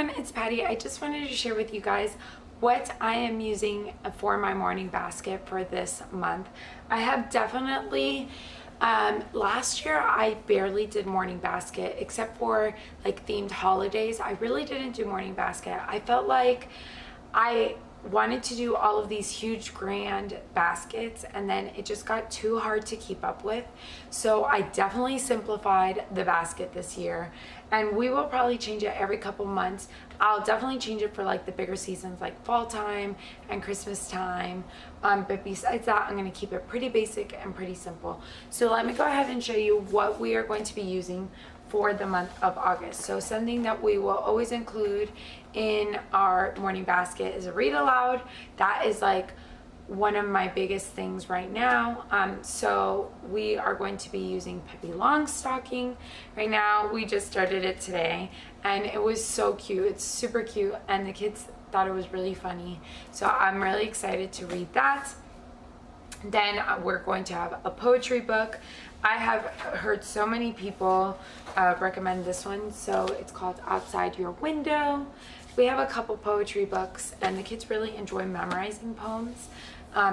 everyone, it's Patty. I just wanted to share with you guys what I am using for my morning basket for this month. I have definitely, last year I barely did morning basket except for like themed holidays. I really didn't do morning basket. I felt like I wanted to do all of these huge grand baskets and then it just got too hard to keep up with. So I definitely simplified the basket this year, and we will probably change it every couple months. I'll definitely change it for like the bigger seasons like fall time and Christmas time, but besides that I'm going to keep it pretty basic and pretty simple. So let me go ahead and show you what we are going to be using for the month of August. So something that we will always include in our morning basket is a read aloud. That is like one of my biggest things right now. So we are going to be using Pippi Longstocking right now. We just started it today and it was so cute. It's super cute and the kids thought it was really funny. So I'm really excited to read that. Then we're going to have a poetry book. I have heard so many people recommend this one. So it's called Outside Your Window. We have a couple poetry books and the kids really enjoy memorizing poems.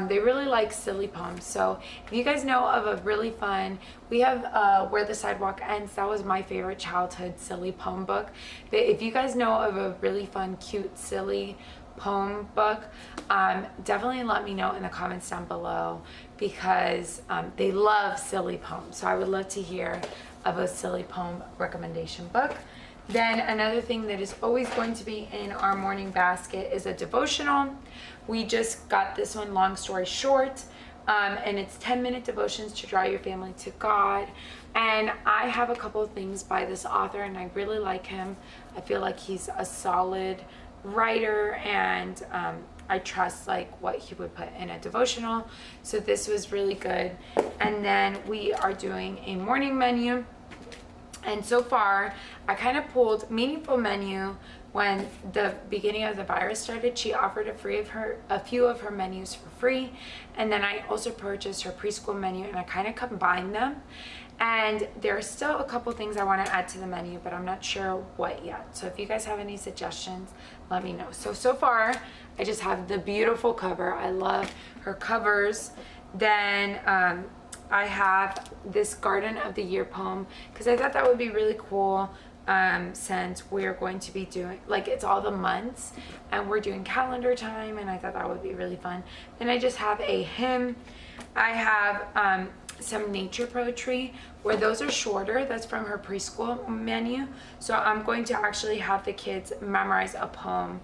They really like silly poems. So if you guys know of a really fun, we have Where the Sidewalk Ends. That was my favorite childhood silly poem book. But if you guys know of a really fun, cute, silly poem book, definitely let me know in the comments down below, because they love silly poems. So I would love to hear of a silly poem recommendation book. Then another thing that is always going to be in our morning basket is a devotional. We just got this one, Long Story Short, and it's 10-minute devotions to draw your family to God. And I have a couple of things by this author and I really like him. I feel like he's a solid writer and I trust like what he would put in a devotional. So this was really good. And then we are doing a morning menu. And so far, I kind of pulled Meaningful Menu when the beginning of the virus started. She offered a few of her menus for free. And then I also purchased her preschool menu and I kind of combined them. And there are still a couple things I want to add to the menu, but I'm not sure what yet. So if you guys have any suggestions, let me know. So far, I just have the beautiful cover. I love her covers. Then I have this Garden of the Year poem because I thought that would be really cool, since we're going to be doing, like, it's all the months and we're doing calendar time, and I thought that would be really fun. Then I just have a hymn. I have some nature poetry where those are shorter. That's from her preschool menu. So I'm going to actually have the kids memorize a poem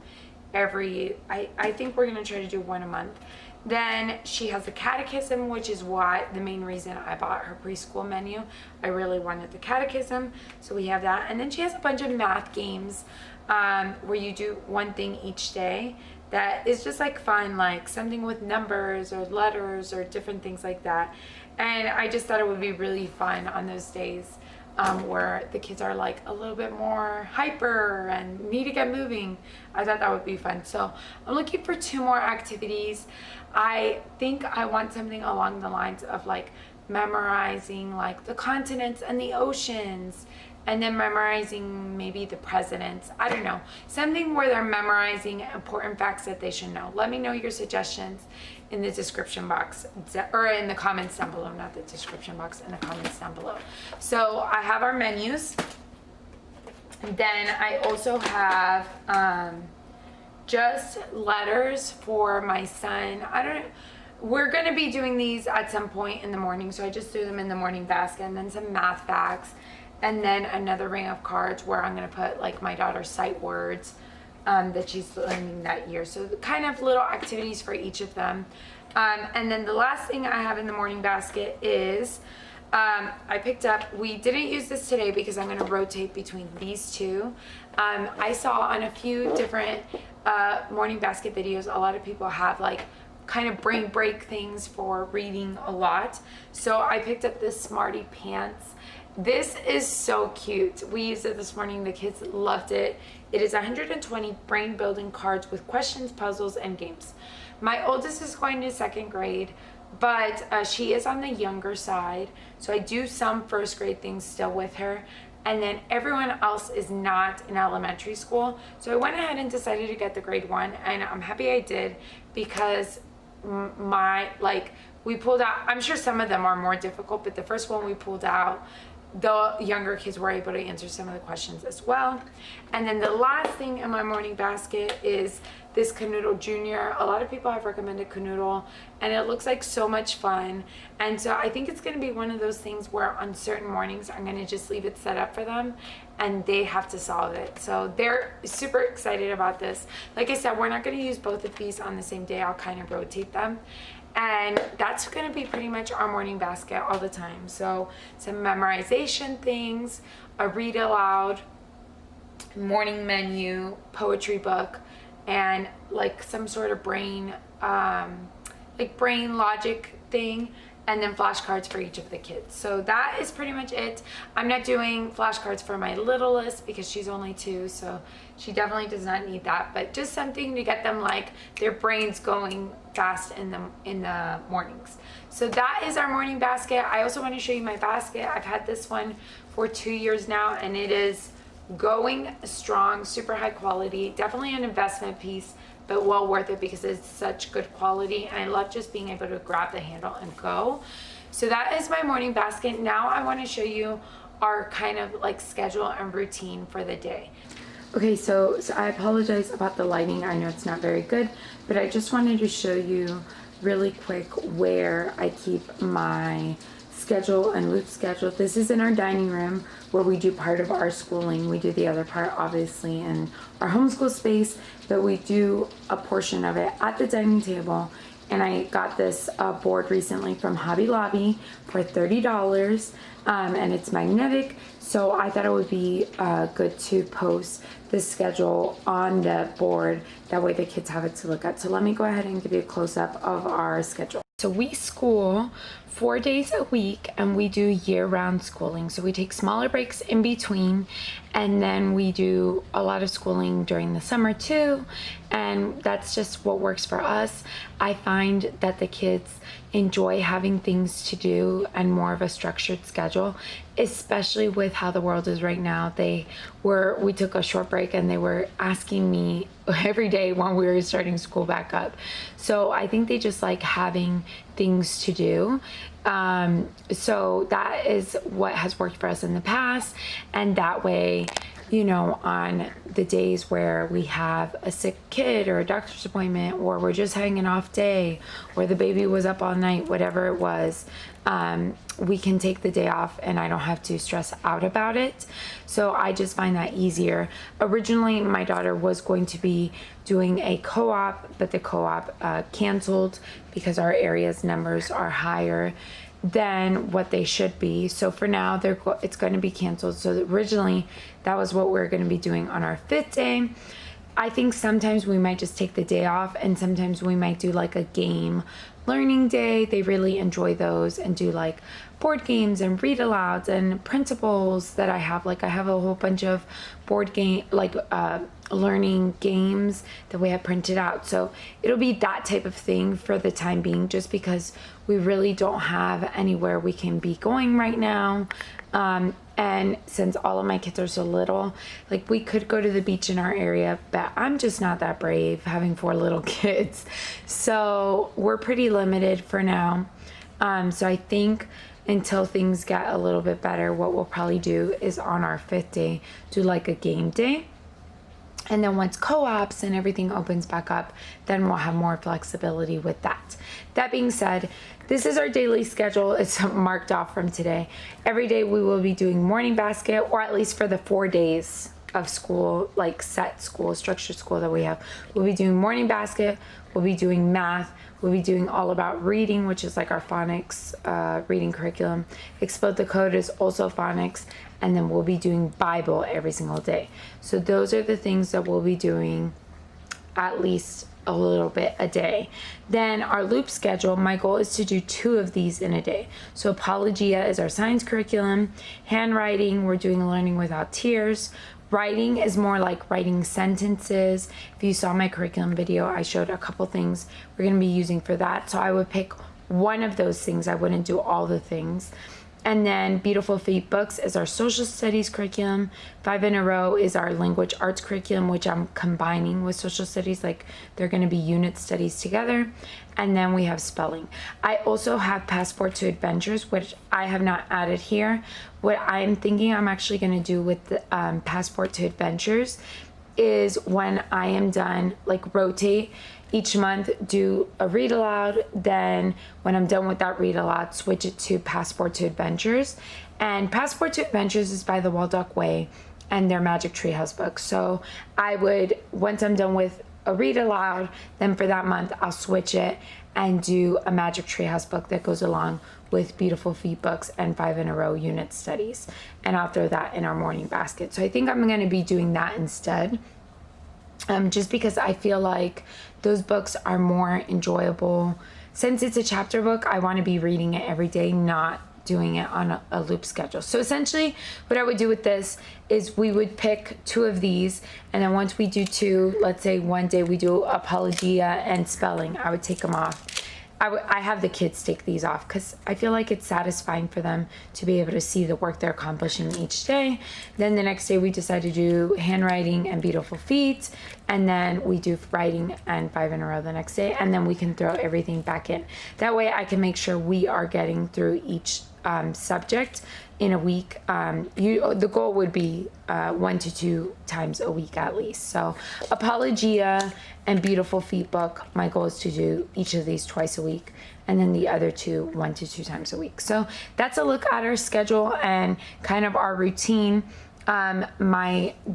I think we're going to try to do one a month. Then she has the catechism, which is the main reason I bought her preschool menu. I really wanted the catechism, so we have that. And then she has a bunch of math games where you do one thing each day that is just like fun, like something with numbers or letters or different things like that. And I just thought it would be really fun on those days where the kids are like a little bit more hyper and need to get moving. I thought that would be fun. So I'm looking for 2 more activities. I think I want something along the lines of like memorizing like the continents and the oceans, and then memorizing maybe the presidents. I don't know, something where they're memorizing important facts that they should know. Let me know your suggestions in the description box, or in the comments down below, not the description box, in the comments down below. So I have our menus. Then I also have just letters for my son. We're gonna be doing these at some point in the morning, so I just threw them in the morning basket. And then some math facts, and then another ring of cards where I'm gonna put like my daughter's sight words that she's learning that year. So kind of little activities for each of them. And then the last thing I have in the morning basket is I picked up, we didn't use this today because I'm going to rotate between these two. I saw on a few different morning basket videos, a lot of people have like kind of brain break things for reading a lot. So I picked up this Smarty Pants. This is so cute. We used it this morning. The kids loved it. It is 120 brain building cards with questions, puzzles, and games. My oldest is going to 2nd grade, but she is on the younger side. So I do some 1st grade things still with her. and then everyone else is not in elementary school. So I went ahead and decided to get the grade 1, and I'm happy I did, because we pulled out, I'm sure some of them are more difficult, but the first one we pulled out, the younger kids were able to answer some of the questions as well. And then the last thing in my morning basket is this Canoodle Junior. A lot of people have recommended Canoodle, and it looks like so much fun. And so I think it's going to be one of those things where on certain mornings I'm going to just leave it set up for them and they have to solve it. So they're super excited about this. Like I said, we're not going to use both of these on the same day. I'll kind of rotate them. And that's going to be pretty much our morning basket all the time. So some memorization things, a read aloud, morning menu, poetry book, and like some sort of brain logic thing, and then flashcards for each of the kids. So that is pretty much it. I'm not doing flashcards for my littlest because she's only 2, so she definitely does not need that, but just something to get them like their brains going fast in the mornings. So that is our morning basket. I also want to show you my basket. I've had this one for 2 years now, and it is going strong, super high quality, definitely an investment piece, but well worth it because it's such good quality, and I love just being able to grab the handle and go. So that is my morning basket. Now I want to show you our kind of like schedule and routine for the day. Okay, so I apologize about the lighting. I know it's not very good, but I just wanted to show you really quick where I keep my schedule and loop schedule. This is in our dining room where we do part of our schooling. We do the other part obviously in our homeschool space, but we do a portion of it at the dining table. And I got this board recently from Hobby Lobby for $30, and it's magnetic. So I thought it would be good to post the schedule on the board. That way the kids have it to look at. So let me go ahead and give you a close-up of our schedule. So we school 4 days a week, and we do year-round schooling. So we take smaller breaks in between, and then we do a lot of schooling during the summer too, and that's just what works for us. I find that the kids enjoy having things to do and more of a structured schedule, especially with how the world is right now. We took a short break and they were asking me every day when we were starting school back up. So I think they just like having things to do. So that is what has worked for us in the past, and that way, you know, on the days where we have a sick kid or a doctor's appointment, or we're just having an off day, or the baby was up all night, whatever it was, we can take the day off and I don't have to stress out about it. So I just find that easier. Originally, my daughter was going to be doing a co-op, but the co-op canceled because our area's numbers are higher than what they should be. So for now, it's going to be canceled. So originally, that was what we're going to be doing on our 5th day. I think sometimes we might just take the day off, and sometimes we might do like a game learning day. They really enjoy those, and do like board games and read alouds and principles that I have. Like I have a whole bunch of board game, learning games that we have printed out. So it'll be that type of thing for the time being, just because we really don't have anywhere we can be going right now. And since all of my kids are so little, like we could go to the beach in our area, but I'm just not that brave having 4 little kids. So we're pretty limited for now. So I think until things get a little bit better, what we'll probably do is on our 5th day, do like a game day. And then once co-ops and everything opens back up, then we'll have more flexibility with that. That being said, this is our daily schedule. It's marked off from today. Every day we will be doing morning basket, or at least for the 4 days of school, like set school, structured school that we have. We'll be doing morning basket, we'll be doing math, we'll be doing all about reading, which is like our phonics reading curriculum. Explode the Code is also phonics, and then we'll be doing Bible every single day. So those are the things that we'll be doing at least a little bit a day. Then our loop schedule, my goal is to do 2 of these in a day. So Apologia is our science curriculum. Handwriting, we're doing Learning Without Tears. Writing is more like writing sentences. If you saw my curriculum video, I showed a couple things we're going to be using for that. So I would pick one of those things. I wouldn't do all the things. And then Beautiful Feet Books is our social studies curriculum. 5 in a Row is our language arts curriculum, which I'm combining with social studies, like they're going to be unit studies together. And then we have spelling. I also have Passport to Adventures, which I have not added here. What I'm thinking I'm actually going to do with the Passport to Adventures is when I am done, like rotate each month, do a read aloud, then when I'm done with that read aloud, switch it to Passport to Adventures. And Passport to Adventures is by the Waldock Way and their Magic Treehouse books. So I would, once I'm done with a read aloud, then for that month I'll switch it and do a Magic Treehouse book that goes along with Beautiful Feet Books and 5 in a Row unit studies, and I'll throw that in our morning basket. So I think I'm going to be doing that instead, just because I feel like those books are more enjoyable. Since it's a chapter book, I want to be reading it every day, not doing it on a loop schedule. So essentially what I would do with this is we would pick 2 of these, and then once we do 2, let's say one day we do apologia and spelling, I would take them off. I have the kids take these off because I feel like it's satisfying for them to be able to see the work they're accomplishing each day. Then the next day we decide to do handwriting and Beautiful Feet, and then we do writing and 5 in a Row the next day, and then we can throw everything back in. That way I can make sure we are getting through each subject in a week. The goal would be 1 to 2 times a week at least. So Apologia and Beautiful Feet book, my goal is to do each of these twice a week, and then the other 2 1 to 2 times a week. So that's a look at our schedule and kind of our routine.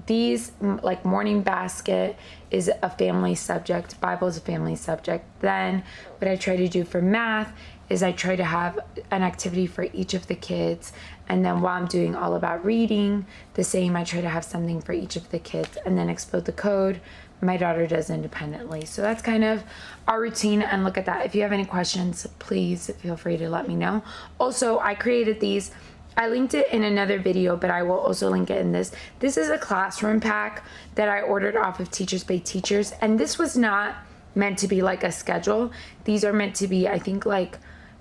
These like morning basket is a family subject, Bible is a family subject. Then what I try to do for math is I try to have an activity for each of the kids, and then while I'm doing all about reading, the same, I try to have something for each of the kids. And then Explode the Code, my daughter does independently. So that's kind of our routine, and look at that. If you have any questions, please feel free to let me know. Also, I created these, I linked it in another video, but I will also link it in this. This is a classroom pack that I ordered off of Teachers Pay Teachers, and this was not meant to be like a schedule. These are meant to be, I think, like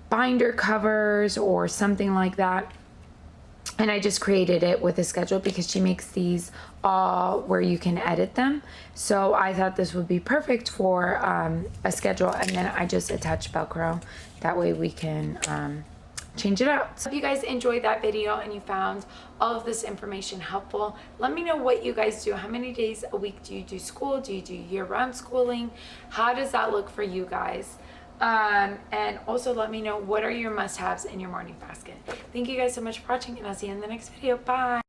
binder covers or something like that. And I just created it with a schedule because she makes these all where you can edit them. So I thought this would be perfect for a schedule, and then I just attach Velcro. That way we can change it out. So if you guys enjoyed that video and you found all of this information helpful, let me know what you guys do. How many days a week do you do school? Do you do year-round schooling? How does that look for you guys? And also let me know what are your must-haves in your morning basket. Thank you guys so much for watching, and I'll see you in the next video. Bye.